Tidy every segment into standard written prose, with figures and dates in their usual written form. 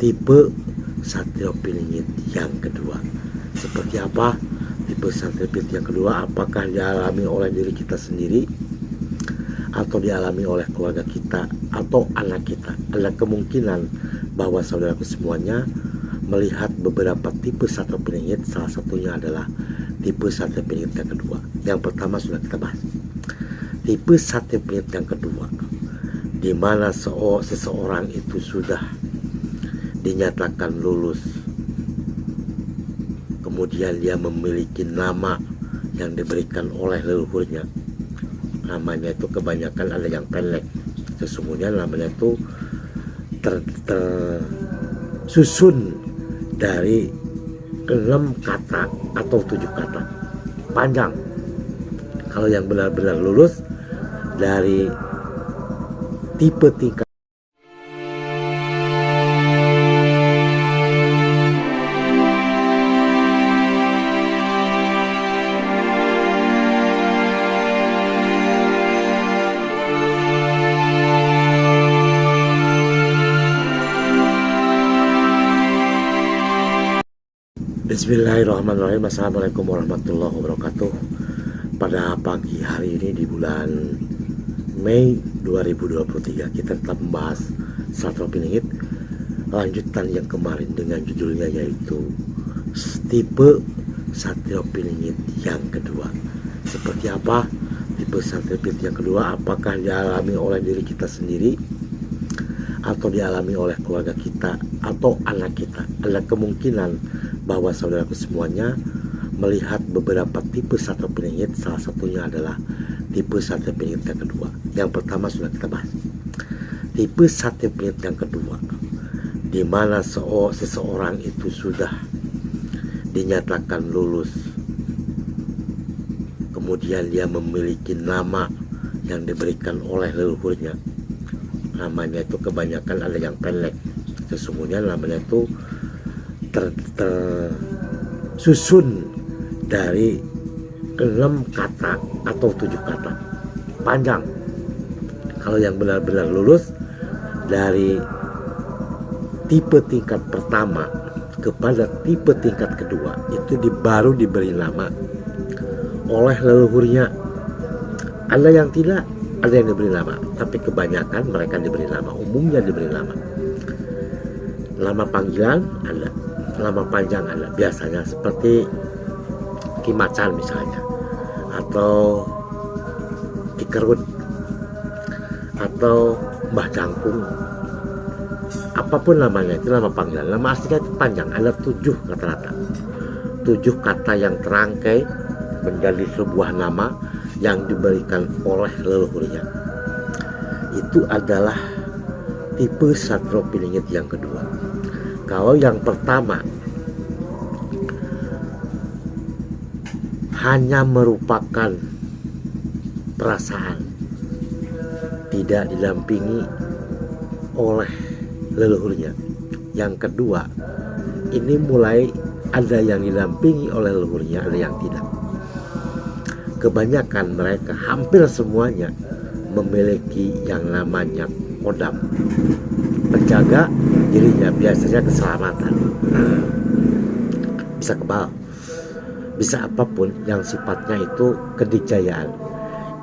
tipe satrio piningit yang kedua. Seperti apa tipe satrio piningit yang kedua? Apakah dialami oleh diri kita sendiri atau dialami oleh keluarga kita atau anak kita? Ada kemungkinan bahwa saudaraku semuanya melihat beberapa tipe satrio piningit. Salah satunya adalah tipe satrio piningit yang kedua. Yang pertama sudah kita bahas. Tipe satrio piningit yang kedua, di mana seseorang itu sudah dinyatakan lulus, kemudian dia memiliki nama yang diberikan oleh leluhurnya. Namanya itu kebanyakan ada yang pendek, sesungguhnya namanya itu tersusun dari 6 kata atau 7 kata panjang. Kalau yang benar-benar lulus dari tipe tingkat Bismillahirrahmanirrahim. Assalamualaikum warahmatullahi wabarakatuh. Pada pagi hari ini di bulan Mei 2023 kita tetap membahas satrio piningit, lanjutan yang kemarin dengan judulnya yaitu tipe satrio piningit yang kedua. Seperti apa tipe satrio piningit yang kedua? Apakah dialami oleh diri kita sendiri atau dialami oleh keluarga kita atau anak kita? Ada kemungkinan bahwa saudaraku semuanya melihat beberapa tipe satrio piningit. Salah satunya adalah tipe satrio piningit yang kedua. Yang pertama sudah kita bahas. Tipe satrio piningit yang kedua, di mana seseorang itu sudah dinyatakan lulus, kemudian dia memiliki nama yang diberikan oleh leluhurnya. Namanya itu kebanyakan ada yang pendek, sesungguhnya namanya itu tersusun dari 6 kata atau 7 kata panjang. Kalau yang benar-benar lulus dari tipe tingkat pertama kepada tipe tingkat kedua itu baru diberi nama oleh leluhurnya. Ada yang tidak, ada yang diberi nama, tapi kebanyakan mereka diberi nama, umumnya diberi nama. Nama panggilan ada, nama panjang ada, biasanya seperti Ki Macan misalnya, atau Ki Kerut, atau Mbah Jangkung, apapun namanya itu nama panggilan. Nama aslinya itu panjang, ada 7 rata-rata, 7 kata yang terangkai menjadi sebuah nama yang diberikan oleh leluhurnya. Itu adalah tipe satrio piningit yang kedua. Kalau yang pertama hanya merupakan perasaan, tidak didampingi oleh leluhurnya. Yang kedua, ini mulai ada yang didampingi oleh leluhurnya, ada yang tidak. Kebanyakan mereka, hampir semuanya memiliki yang namanya kodam, penjaga dirinya, biasanya keselamatan. Bisa kebal, bisa apapun yang sifatnya itu kedikjayaan.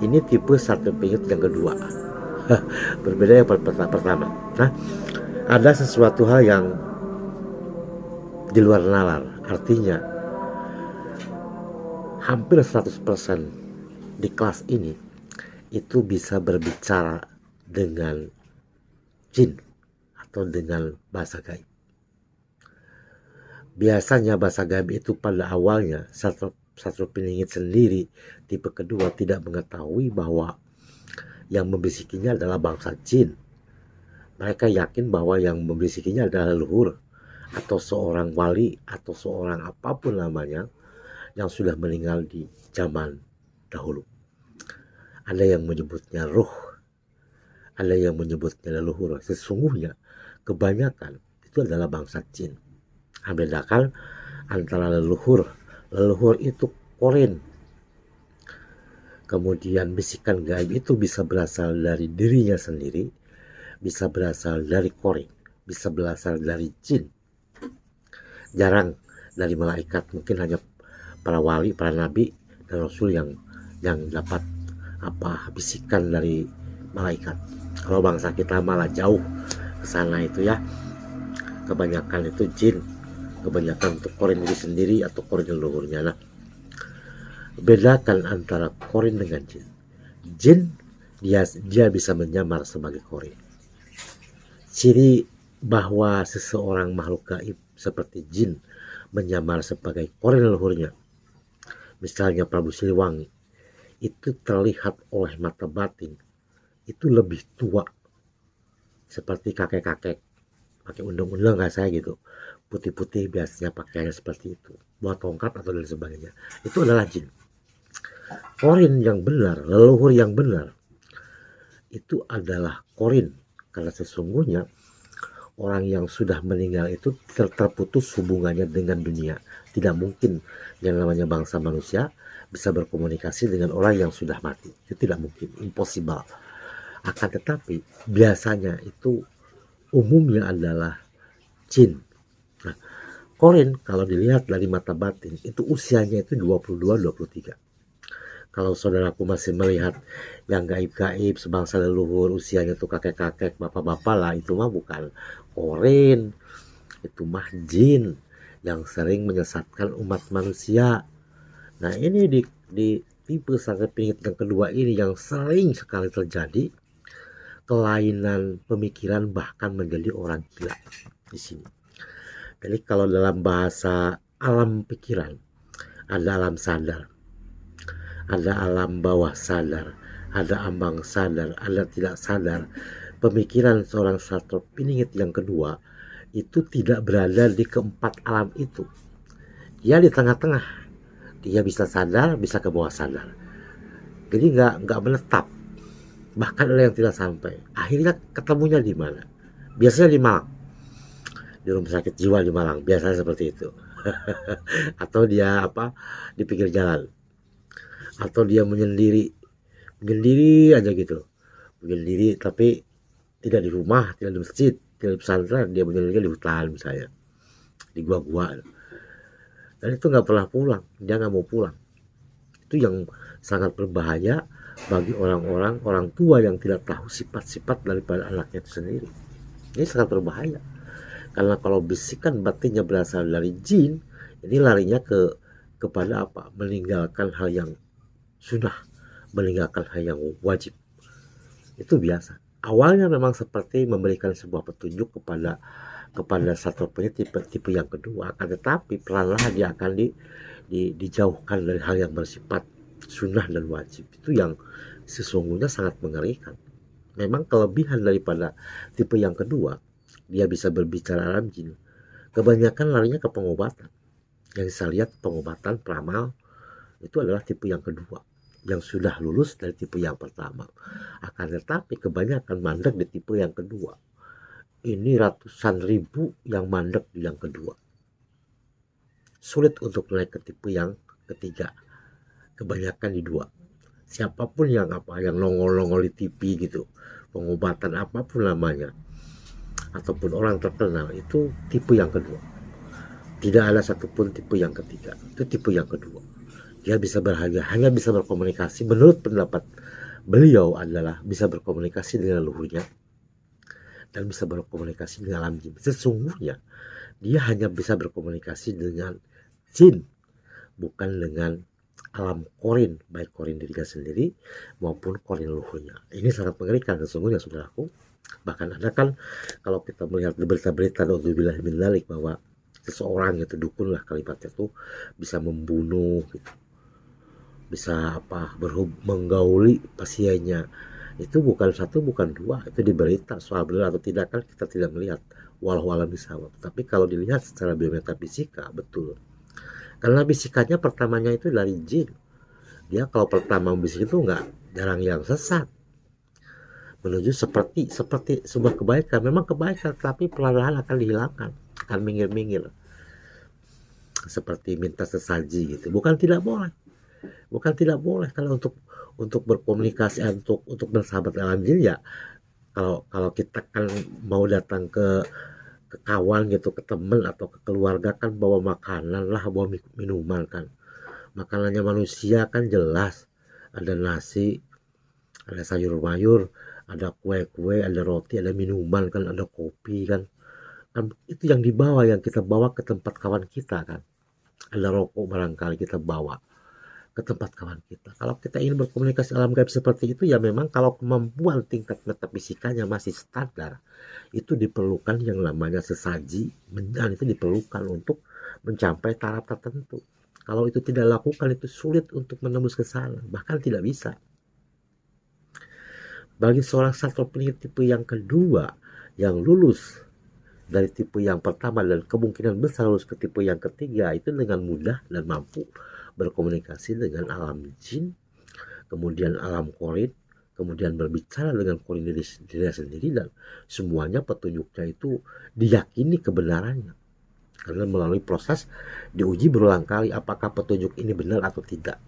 Ini tipe satrio piningit yang kedua. Berbeda yang pertama. Nah, ada sesuatu hal yang di luar nalar, artinya hampir 100% di kelas ini itu bisa berbicara dengan jin atau dengan bahasa gaib. Biasanya bahasa gaib itu pada awalnya satrio piningit sendiri tipe kedua tidak mengetahui bahwa yang membisikinya adalah bangsa jin. Mereka yakin bahwa yang membisikinya adalah leluhur atau seorang wali atau seorang apapun namanya yang sudah meninggal di zaman dahulu. Ada yang menyebutnya ruh, ada yang menyebutnya leluhur. Sesungguhnya kebanyakan itu adalah bangsa jin. Membedakan antara leluhur itu korin. Kemudian bisikan gaib itu bisa berasal dari dirinya sendiri, bisa berasal dari korin, bisa berasal dari jin, jarang dari malaikat. Mungkin hanya para wali, para nabi dan rasul yang dapat bisikan dari malaikat. Kalau bangsa kita malah jauh ke sana itu ya, kebanyakan itu jin, kebanyakan untuk korin diri sendiri atau korin leluhurnya. Nah, bedakan antara korin dengan jin. Jin dia bisa menyamar sebagai korin. Ciri bahwa seseorang makhluk gaib seperti jin menyamar sebagai korin leluhurnya, misalnya Prabu Siliwangi, itu terlihat oleh mata batin itu lebih tua, seperti kakek-kakek pakai undang-undang kayak saya gitu, putih-putih biasanya pakaiannya seperti itu, buat tongkat atau dan sebagainya. Itu adalah jin. Korin yang benar, leluhur yang benar, itu adalah korin, karena sesungguhnya orang yang sudah meninggal itu terputus hubungannya dengan dunia. Tidak mungkin yang namanya bangsa manusia bisa berkomunikasi dengan orang yang sudah mati. Itu tidak mungkin, impossible. Akan tetapi biasanya itu umumnya adalah jin. Nah, korin kalau dilihat dari mata batin itu usianya itu 22-23. Kalau saudaraku masih melihat yang gaib-gaib sebangsa leluhur usianya tuh kakek-kakek, bapak-bapak lah, itu mah bukan korin, itu mah jin yang sering menyesatkan umat manusia. Nah, ini di tipe sakit pingit yang kedua ini yang sering sekali terjadi, kelainan pemikiran bahkan menjadi orang gila di sini. Jadi kalau dalam bahasa alam pikiran ada alam sadar, ada alam bawah sadar, ada ambang sadar, ada tidak sadar. Pemikiran seorang Satro Piningit yang kedua itu tidak berada di keempat alam itu. Dia di tengah-tengah. Dia bisa sadar, bisa ke bawah sadar. Jadi nggak menetap. Bahkan ada yang tidak sampai. Akhirnya ketemunya di mana? Biasanya di Malang, di rumah sakit jiwa di Malang. Biasanya seperti itu. Atau dia di pinggir jalan. Atau dia menyendiri aja gitu, menyendiri tapi tidak di rumah, tidak di masjid, tidak di pesantren, dia menyendiri di hutan misalnya, di gua-gua, dan itu nggak pernah pulang, dia nggak mau pulang. Itu yang sangat berbahaya bagi orang tua yang tidak tahu sifat-sifat daripada anaknya itu sendiri. Ini sangat berbahaya, karena kalau bisikan batinnya berasal dari jin, ini larinya kepada meninggalkan hal yang sunnah, meninggalkan hal yang wajib. Itu biasa. Awalnya memang seperti memberikan sebuah petunjuk kepada satu tipe yang kedua, akan tetapi perlahan dia akan dijauhkan dari hal yang bersifat sunnah dan wajib. Itu yang sesungguhnya sangat mengerikan. Memang kelebihan daripada tipe yang kedua, dia bisa berbicara alam jin. Kebanyakan larinya ke pengobatan. Yang saya lihat pengobatan peramal itu adalah tipe yang kedua, yang sudah lulus dari tipe yang pertama. Akan tetapi kebanyakan mandek di tipe yang kedua. Ini ratusan ribu yang mandek di yang kedua. Sulit untuk naik ke tipe yang ketiga. Kebanyakan di dua. Siapapun yang nongol-nongol di TV gitu, pengobatan apapun namanya, ataupun orang terkenal, itu tipe yang kedua. Tidak ada satupun tipe yang ketiga. Itu tipe yang kedua. Dia bisa hanya bisa berkomunikasi, menurut pendapat beliau adalah bisa berkomunikasi dengan leluhurnya dan bisa berkomunikasi dengan alam jin. Sesungguhnya dia hanya bisa berkomunikasi dengan jin, bukan dengan alam korin, baik korin dirinya sendiri maupun korin leluhurnya. Ini sangat mengerikan sesungguhnya, saudaraku. Bahkan ada kan kalau kita melihat berita-berita bahwa seseorang itu dukun lah kalimatnya tuh bisa membunuh gitu, bisa menggauli pasiennya. Itu bukan satu bukan dua, itu di berita. Soal benar atau tidak kan kita tidak melihat, walau alam bisawab. Tapi kalau dilihat secara biometafisika betul, karena bisikannya pertamanya itu dari jin. Dia kalau pertama bisik itu jarang yang sesat, menuju seperti sebuah kebaikan. Memang kebaikan, tapi perlahan akan dihilangkan, akan minggir-minggir, seperti minta sesaji gitu. Bukan tidak boleh kalau untuk berkomunikasi, untuk bersahabat alam jin ya. Kalau kita kan mau datang ke ke kawan gitu, ke temen atau ke keluarga kan bawa makanan lah, bawa minuman kan. Makanannya manusia kan jelas, ada nasi, ada sayur mayur, ada kue-kue, ada roti, ada minuman kan, ada kopi kan. Kan itu yang dibawa, yang kita bawa ke tempat kawan kita kan. Ada rokok barangkali kita bawa ke tempat kawan kita. Kalau kita ingin berkomunikasi alam gaib seperti itu, ya memang kalau kemampuan tingkat metafisikanya masih standar, itu diperlukan yang namanya sesaji, dan itu diperlukan untuk mencapai taraf tertentu. Kalau itu tidak lakukan, itu sulit untuk menembus ke sana, bahkan tidak bisa. Bagi seorang satrapreneur tipe yang kedua yang lulus dari tipe yang pertama dan kemungkinan besar lulus ke tipe yang ketiga, itu dengan mudah dan mampu berkomunikasi dengan alam jin, kemudian alam korin, kemudian berbicara dengan korin diri sendiri, dan semuanya petunjuknya itu diyakini kebenarannya. Karena melalui proses diuji berulang kali apakah petunjuk ini benar atau tidak.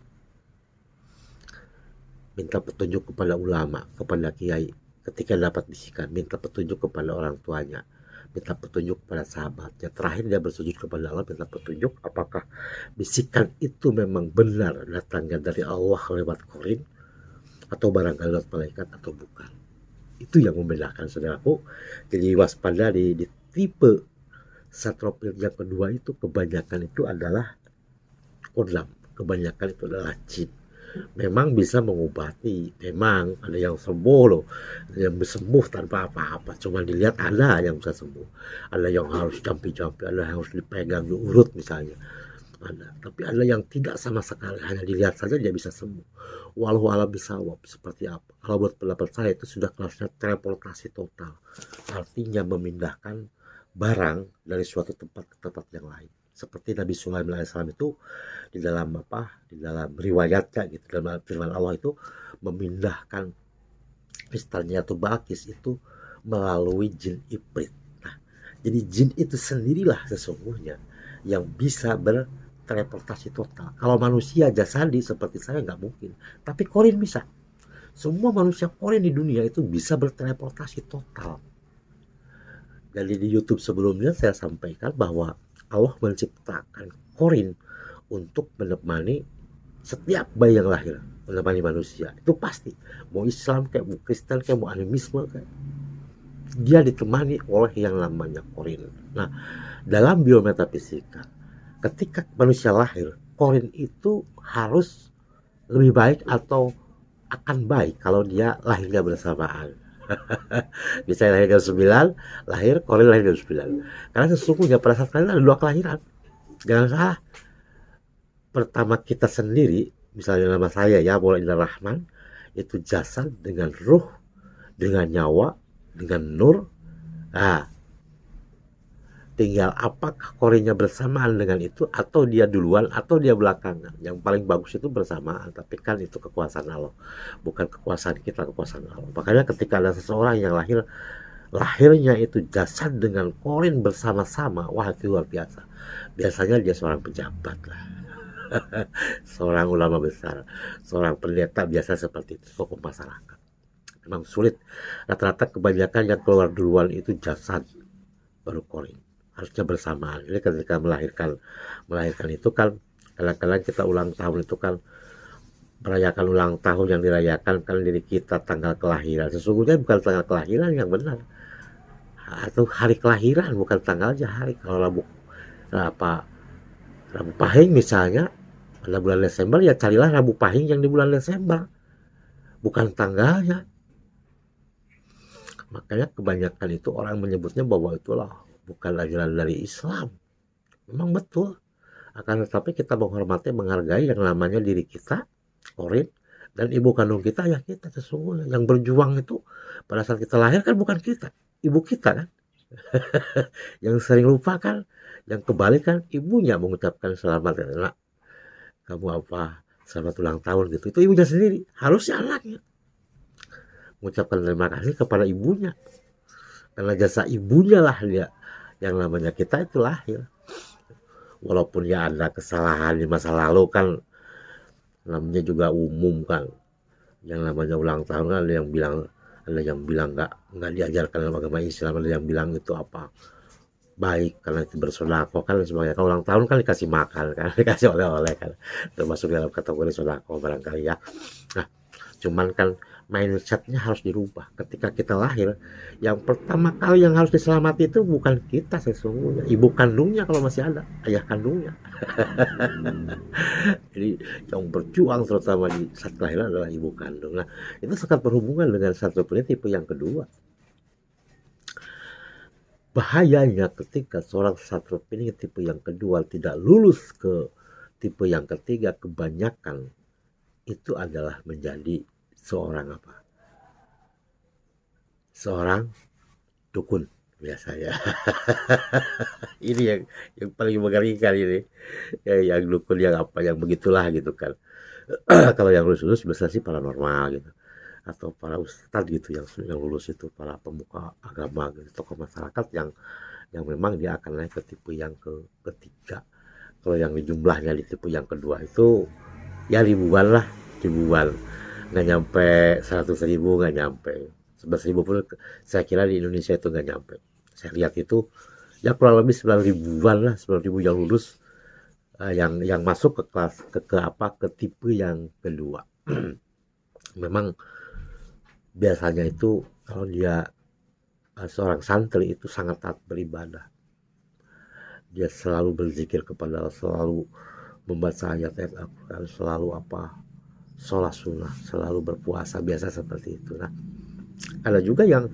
Minta petunjuk kepada ulama, kepada kiai ketika dapat bisikan, minta petunjuk kepada orang tuanya, minta petunjuk kepada sahabatnya, terakhir dia bersujud kepada Allah, minta petunjuk apakah bisikan itu memang benar datangnya dari Allah lewat korin atau barangkali lewat malaikat atau bukan. Itu yang membedakan, saudaraku. Jadi waspada di tipe satrapreneur yang kedua itu, kebanyakan itu adalah kodam, kebanyakan itu adalah jin. Memang bisa mengobati, memang ada yang sembuh loh, ada yang sembuh tanpa apa-apa, cuma dilihat ada yang bisa sembuh, ada yang harus jampi-jampi, ada yang harus dipegang, diurut misalnya, ada. Tapi ada yang tidak sama sekali, hanya dilihat saja dia bisa sembuh. Walau alam bisawab seperti apa. Kalau buat pendapat saya itu sudah kelasnya teleportasi total, artinya memindahkan barang dari suatu tempat ke tempat yang lain. Seperti Nabi Sulaiman alaihissalam itu di dalam riwayatnya gitu, dalam firman Allah itu memindahkan istananya atau Balkis itu melalui jin Ifrit. Nah, jadi jin itu sendirilah sesungguhnya yang bisa berteleportasi total. Kalau manusia jasadi seperti saya nggak mungkin, tapi korin bisa. Semua manusia korin di dunia itu bisa berteleportasi total. Jadi di YouTube sebelumnya saya sampaikan bahwa Allah menciptakan korin untuk menemani setiap bayi yang lahir, menemani manusia. Itu pasti. Mau Islam kayak, mau Kristen kayak, mau animisme kayak, dia ditemani oleh yang namanya korin. Nah, dalam biometafisika, ketika manusia lahir, korin itu harus lebih baik atau akan baik kalau dia lahirnya bersamaan. Bisa lahir jam 9, lahir korin lahir jam 9. Karena sesungguhnya pada saat kalian ada dua kelahiran. Jangan salah. Pertama kita sendiri, misalnya nama saya ya, Maulana Rahman, itu jasad dengan ruh, dengan nyawa, dengan nur. Nah, tinggal apakah korinnya bersamaan dengan itu, atau dia duluan atau dia belakangan. Yang paling bagus itu bersamaan, tapi kan itu kekuasaan Allah, bukan kekuasaan kita, kekuasaan Allah. Makanya ketika ada seseorang yang lahirnya itu jasad dengan korin bersama-sama, wah itu luar biasa. Biasanya dia seorang pejabat lah, seorang ulama besar, seorang pendeta biasa seperti itu, tokoh masyarakat. Memang sulit. Rata-rata kebanyakan yang keluar duluan itu jasad baru korin. Harusnya bersamaan. Jadi ketika melahirkan itu kan, kadang-kadang kita ulang tahun itu kan merayakan ulang tahun, yang dirayakan kan diri kita, tanggal kelahiran. Sesungguhnya bukan tanggal kelahiran yang benar, atau hari kelahiran, bukan tanggalnya, hari. Kalau Rabu Pahing misalnya pada bulan Desember, ya carilah Rabu Pahing yang di bulan Desember, bukan tanggalnya. Makanya kebanyakan itu orang menyebutnya bahwa itulah bukan ajaran dari Islam. Memang betul. Akan tetapi kita menghormati, menghargai yang namanya diri kita, korin, dan ibu kandung kita, ya kita sesungguhnya. Yang berjuang itu pada saat kita lahir kan bukan kita, ibu kita kan. Yang sering lupa kan, yang kebalik kan ibunya mengucapkan selamat, nak kamu apa, selamat ulang tahun gitu. Itu ibunya sendiri, harusnya anaknya mengucapkan terima kasih kepada ibunya, karena jasa ibunya lah dia yang namanya kita itu lahir. Walaupun ya ada kesalahan di masa lalu kan, namanya juga umum kan, yang namanya ulang tahun kan ada yang bilang nggak diajarkan dalam agama Islam, ada yang bilang itu apa, baik karena itu bersodako kan sebagai kalau ulang tahun kan dikasih makan kan dikasih oleh-oleh kan termasuk dalam kategori sodako barangkali ya. Nah cuman kan mindsetnya harus dirubah ketika kita lahir. Yang pertama kali yang harus diselamati itu bukan kita sesungguhnya, ibu kandungnya kalau masih ada, ayah kandungnya. Jadi yang berjuang terutama di saat kelahiran adalah ibu kandung. Nah itu sangat berhubungan dengan satu tipe yang kedua. Bahayanya ketika seorang satropenia tipe yang kedua tidak lulus ke tipe yang ketiga, kebanyakan itu adalah menjadi seorang apa? Seorang dukun biasanya. Ini yang paling mengerikan ini. Yang dukun yang apa yang begitulah gitu kan. Kalau yang lulus biasanya sih paranormal gitu. Atau para ustadz gitu yang lulus itu para pemuka agama gitu, tokoh masyarakat yang memang dia akan naik ke tipe yang ketiga. Kalau yang jumlahnya di tipe yang kedua itu ya ribuan lah, ribuan, nggak nyampe 100.000, nggak nyampe 11.000 pun saya kira di Indonesia itu nggak nyampe. Saya lihat itu ya kurang lebih 9.000-an lah, 9.000 yang lulus, yang masuk ke kelas ke tipe yang kedua. Memang biasanya itu kalau dia seorang santri itu sangat taat beribadah, dia selalu berzikir kepada Allah, selalu membaca ayat-ayat Al-Quran, selalu sholat sunnah, selalu berpuasa, biasa seperti itu. Nah ada juga yang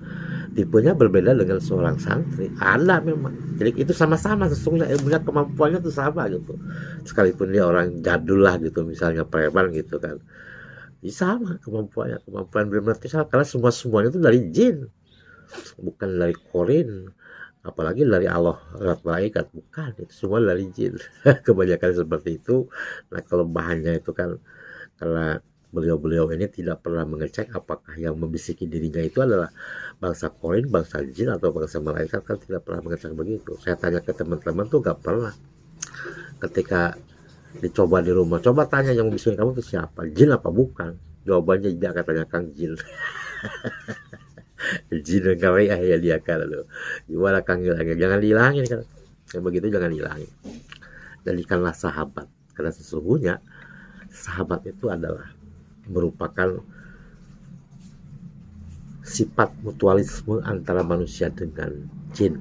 tipenya berbeda dengan seorang santri, ada memang. Jadi itu sama-sama sesungguhnya ilmunya, kemampuannya itu sama gitu, sekalipun dia orang jadul lah gitu, misalnya preman gitu kan, sama kemampuannya, kemampuan benar-benar sama karena semuanya itu dari jin, bukan dari korin, apalagi dari Allah lewat malaikat, bukan, itu semua dari jin. Kebanyakan seperti itu. Nah kelemahannya itu kan karena beliau-beliau ini tidak pernah mengecek apakah yang membisiki dirinya itu adalah bangsa korin, bangsa jin atau bangsa malaikat, kan tidak pernah mengecek begitu. Saya tanya ke teman-teman tuh gak pernah. Ketika dicoba di rumah, coba tanya yang membisikin kamu itu siapa, jin apa bukan, jawabannya dia akan tanyakan jin. Jin dan kawai ya dia kan loh, gimana Kang, jangan dihilangin kan, yang begitu jangan dihilangin. Jadikanlah sahabat, karena sesungguhnya sahabat itu adalah merupakan sifat mutualisme antara manusia dengan jin.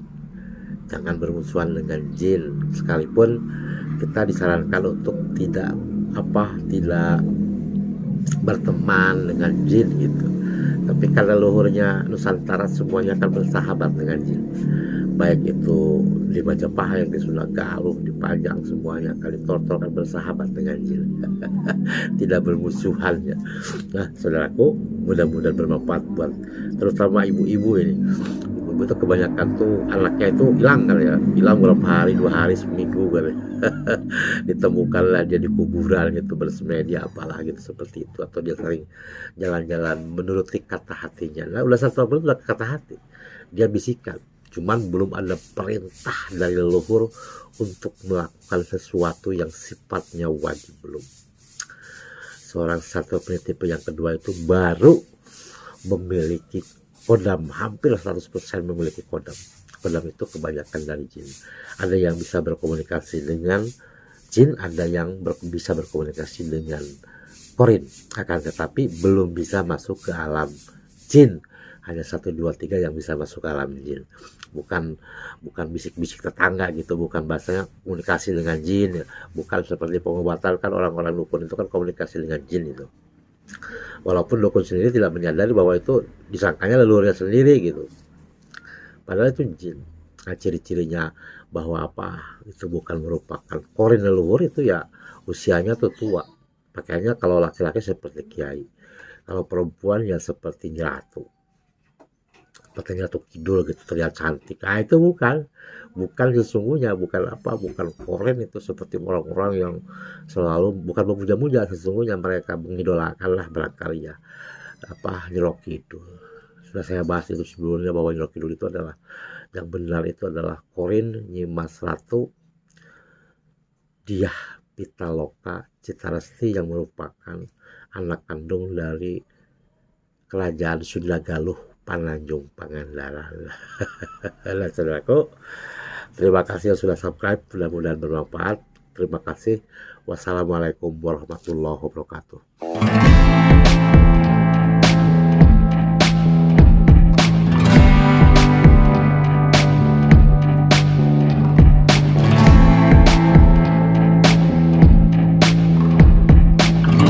Jangan bermusuhan dengan jin, sekalipun kita disarankan untuk tidak berteman dengan jin gitu. Tapi karena luhurnya Nusantara semuanya akan bersahabat dengan jin, baik itu di Majapahit, yang di Sunda Galuh, di Pajang, semuanya kali Tortor kan bersahabat dengan jin. Tidak bermusuhan ya. Nah saudaraku, mudah-mudahan bermanfaat buat terutama ibu-ibu ini. Ibu itu kebanyakan tuh anaknya itu hilang kan ya, hilang berapa hari, 2 hari, seminggu kan ya. Ditemukanlah dia di kuburan gitu bersemedi apalah gitu seperti itu, atau dia sering jalan-jalan menuruti kata hatinya. Nah udah satu bulan udah kata hati, dia bisikan, cuman belum ada perintah dari leluhur untuk melakukan sesuatu yang sifatnya wajib, belum. Seorang satropenia tipe yang kedua itu baru memiliki kodam, hampir 100% memiliki kodam. Kodam itu kebanyakan dari jin. Ada yang bisa berkomunikasi dengan jin, ada yang bisa berkomunikasi dengan korin, akan tetapi belum bisa masuk ke alam jin. Hanya 1, 2, 3 yang bisa masuk ke alam jin. Bukan bisik-bisik tetangga gitu, bukan bahasanya komunikasi dengan jin, bukan seperti pengobatan kan, orang-orang dukun itu kan komunikasi dengan jin itu. Walaupun dukun sendiri tidak menyadari bahwa itu disangkanya leluhurnya sendiri gitu, padahal itu jin. Nah ciri-cirinya bahwa itu bukan merupakan korin leluhur, itu ya usianya tuh tua, pakaiannya kalau laki-laki seperti kiai, kalau perempuan ya seperti ratu, katanya tuh kidul gitu, terlihat cantik. Nah itu bukan sesungguhnya, bukan koren, itu seperti orang-orang yang selalu bukan memuja-muja, sesungguhnya mereka mengidolakan lah barangkali ya Nyi Roro Kidul. Sudah saya bahas itu sebelumnya bahwa Nyi Roro Kidul itu adalah yang benar, itu adalah korin Nyi Mas Ratu Dyah Pitaloka Citaresti, yang merupakan anak kandung dari kerajaan Sunda Galuh Pananjung Pangandaran. Nah saudaraku, Terima kasih yang sudah subscribe, mudah-mudahan bermanfaat. Terima kasih. Wassalamualaikum warahmatullahi wabarakatuh.